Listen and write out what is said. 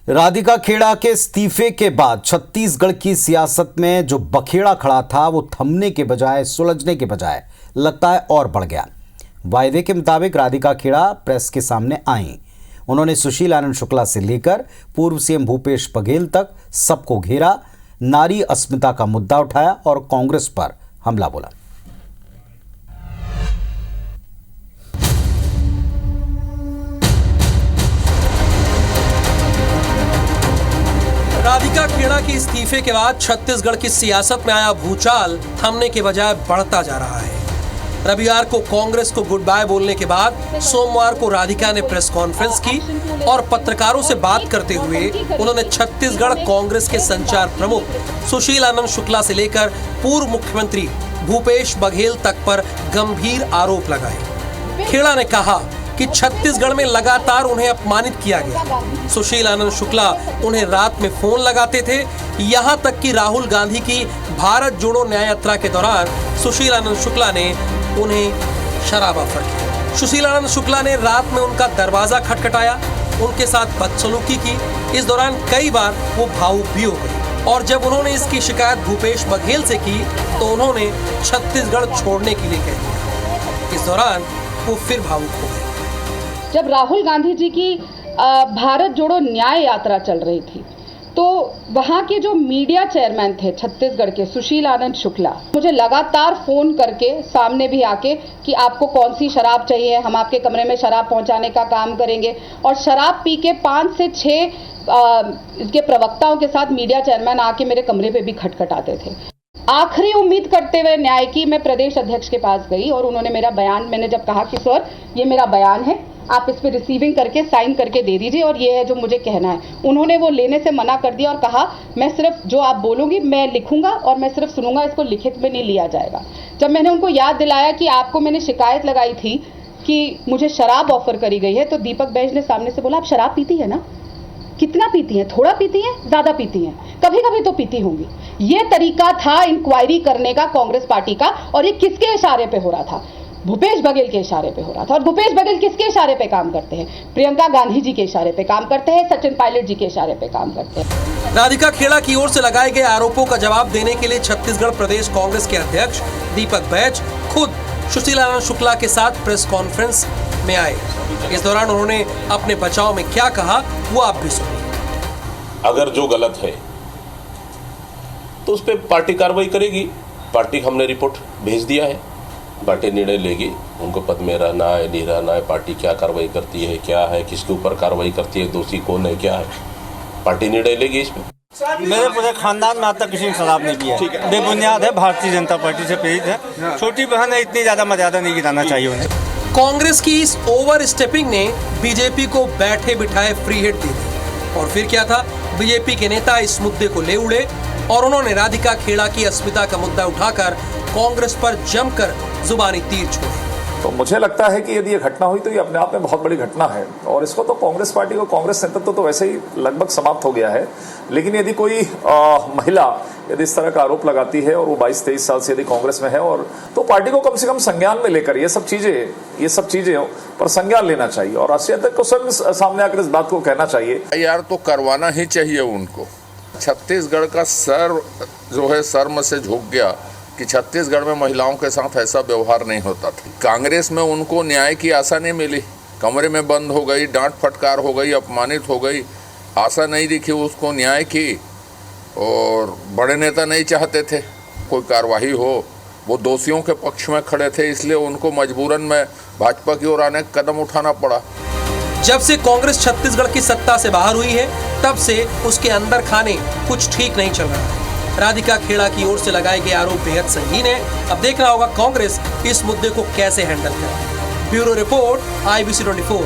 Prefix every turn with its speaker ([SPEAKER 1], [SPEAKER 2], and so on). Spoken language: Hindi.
[SPEAKER 1] राधिका खेड़ा के इस्तीफे के बाद छत्तीसगढ़ की सियासत में जो बखेड़ा खड़ा था वो थमने के बजाय, सुलझने के बजाय लगता है और बढ़ गया। वायदे के मुताबिक राधिका खेड़ा प्रेस के सामने आईं। उन्होंने सुशील आनंद शुक्ला से लेकर पूर्व सीएम भूपेश बघेल तक सबको घेरा, नारी अस्मिता का मुद्दा उठाया और कांग्रेस पर हमला बोला।
[SPEAKER 2] राधिका खेड़ा के इस्तीफे के बाद छत्तीसगढ़ की सियासत में आया भूचाल थमने के बजाय बढ़ता जा रहा है। रविवार को कांग्रेस को गुड बाय बोलने के बाद सोमवार को राधिका ने प्रेस कॉन्फ्रेंस की और पत्रकारों से बात करते हुए उन्होंने छत्तीसगढ़ कांग्रेस के संचार प्रमुख सुशील आनंद शुक्ला से लेकर पूर्व मुख्यमंत्री भूपेश बघेल तक पर गंभीर आरोप लगाए। खेड़ा ने कहा कि छत्तीसगढ़ में लगातार उन्हें अपमानित किया गया। सुशील आनंद शुक्ला उन्हें रात में फोन लगाते थे, यहां तक कि राहुल गांधी की भारत जोड़ो न्याय यात्रा के दौरान सुशील आनंद शुक्ला ने उन्हें शराब ऑफर किया। सुशील आनंद शुक्ला ने रात में उनका दरवाजा खटखटाया, उनके साथ बदसलूकी की। इस दौरान कई बार वो भावुक भी हो गए और जब उन्होंने इसकी शिकायत भूपेश बघेल से की तो उन्होंने छत्तीसगढ़ छोड़ने के लिए कह दिया। इस दौरान वो फिर भावुक हो गए।
[SPEAKER 3] जब राहुल गांधी जी की भारत जोड़ो न्याय यात्रा चल रही थी तो वहाँ के जो मीडिया चेयरमैन थे छत्तीसगढ़ के, सुशील आनंद शुक्ला, मुझे लगातार फोन करके सामने भी आके कि आपको कौन सी शराब चाहिए, हम आपके कमरे में शराब पहुंचाने का काम करेंगे। और शराब पी के 5 से 6 इसके प्रवक्ताओं के साथ मीडिया चेयरमैन आके मेरे कमरे पे भी खटखटाते थे। आखिरी उम्मीद करते हुए न्याय की मैं प्रदेश अध्यक्ष के पास गई और उन्होंने मेरा बयान, मैंने जब कहा कि सर ये मेरा बयान है, आप इस पे रिसीविंग करके साइन करके दे दीजिए और ये है जो मुझे कहना है, उन्होंने वो लेने से मना कर दिया और कहा मैं सिर्फ जो आप बोलोगी मैं लिखूंगा और मैं सिर्फ सुनूंगा, इसको लिखित में नहीं लिया जाएगा। जब मैंने उनको याद दिलाया कि आपको मैंने शिकायत लगाई थी कि मुझे शराब ऑफर करी गई है, तो दीपक बैज ने सामने से बोला आप शराब पीती है ना, कितना पीती हैं, थोड़ा पीती हैं, ज्यादा पीती हैं, कभी कभी तो पीती होंगी। ये तरीका था इंक्वायरी करने का कांग्रेस पार्टी का। और ये किसके इशारे पे हो रहा था? भूपेश बघेल के इशारे पे हो रहा था। और भूपेश बघेल किसके इशारे पे काम करते हैं? प्रियंका गांधी जी के इशारे पे काम करते हैं, सचिन पायलट जी के इशारे पे काम करते हैं।
[SPEAKER 2] राधिका खेड़ा की ओर से लगाए गए आरोपों का जवाब देने के लिए छत्तीसगढ़ प्रदेश कांग्रेस के अध्यक्ष दीपक बैज खुद सुशील आनंद शुक्ला के साथ प्रेस कॉन्फ्रेंस में आए। इस दौरान उन्होंने अपने बचाव में क्या कहा वो आप भी सुनिए।
[SPEAKER 4] अगर जो गलत है तो उस पर पार्टी कार्रवाई करेगी। पार्टी हमने रिपोर्ट भेज दिया है, पार्टी निर्णय लेगी, उनको पद में रहना है नहीं रहना है, पार्टी क्या कार्रवाई करती है, क्या है, किसके ऊपर कार्रवाई करती है, दोषी कौन है, क्या है, पार्टी निर्णय लेगी इस पर।
[SPEAKER 5] मेरे पूरे खानदान में आज तक किसी ने शराब नहीं पिया है। बेबुनियाद है, भारतीय जनता पार्टी से प्रेरित है। छोटी बहन है, इतनी ज्यादा मर्यादा नहीं गिराना चाहिए उन्हें।
[SPEAKER 2] कांग्रेस की इस ओवर स्टेपिंग ने बीजेपी को बैठे बिठाए फ्री हिट दी और फिर क्या था, बीजेपी के नेता इस मुद्दे को ले उड़े और उन्होंने राधिका खेड़ा की अस्मिता का मुद्दा उठाकर कांग्रेस पर जमकर जुबानी तीर छोड़े।
[SPEAKER 6] तो मुझे लगता है कि यदि ये घटना हुई तो ये अपने आप में बहुत बड़ी घटना है और इसको तो कांग्रेस पार्टी को, कांग्रेस नेतृत्व तो वैसे ही लगभग समाप्त हो गया है। लेकिन यदि कोई महिला यदि इस तरह का आरोप लगाती है और वो 22-23 साल से यदि कांग्रेस में है, और तो पार्टी को कम से कम संज्ञान में लेकर ये सब चीजें पर संज्ञान लेना चाहिए और राष्ट्रीय अध्यक्ष को स्वयं सामने आकर इस बात को कहना चाहिए।
[SPEAKER 7] यार तो करवाना ही चाहिए उनको। छत्तीसगढ़ का सर जो है शर्म से झुक गया कि छत्तीसगढ़ में महिलाओं के साथ ऐसा व्यवहार नहीं होता था। कांग्रेस में उनको न्याय की आशा नहीं मिली, कमरे में बंद हो गई, डांट फटकार हो गई, अपमानित हो गई, आशा नहीं दिखी उसको न्याय की और बड़े नेता नहीं चाहते थे कोई कार्रवाई हो। वो दोषियों के पक्ष में खड़े थे, इसलिए उनको मजबूरन में भाजपा की ओर आने का कदम उठाना पड़ा।
[SPEAKER 2] जब से कांग्रेस छत्तीसगढ़ की सत्ता से बाहर हुई है तब से उसके अंदर खाने कुछ ठीक नहीं चल रहा है। राधिका खेड़ा की ओर से लगाए गए आरोप बेहद संगीन है। अब देखना होगा कांग्रेस इस मुद्दे को कैसे हैंडल करे। Bureau report, IBC 24।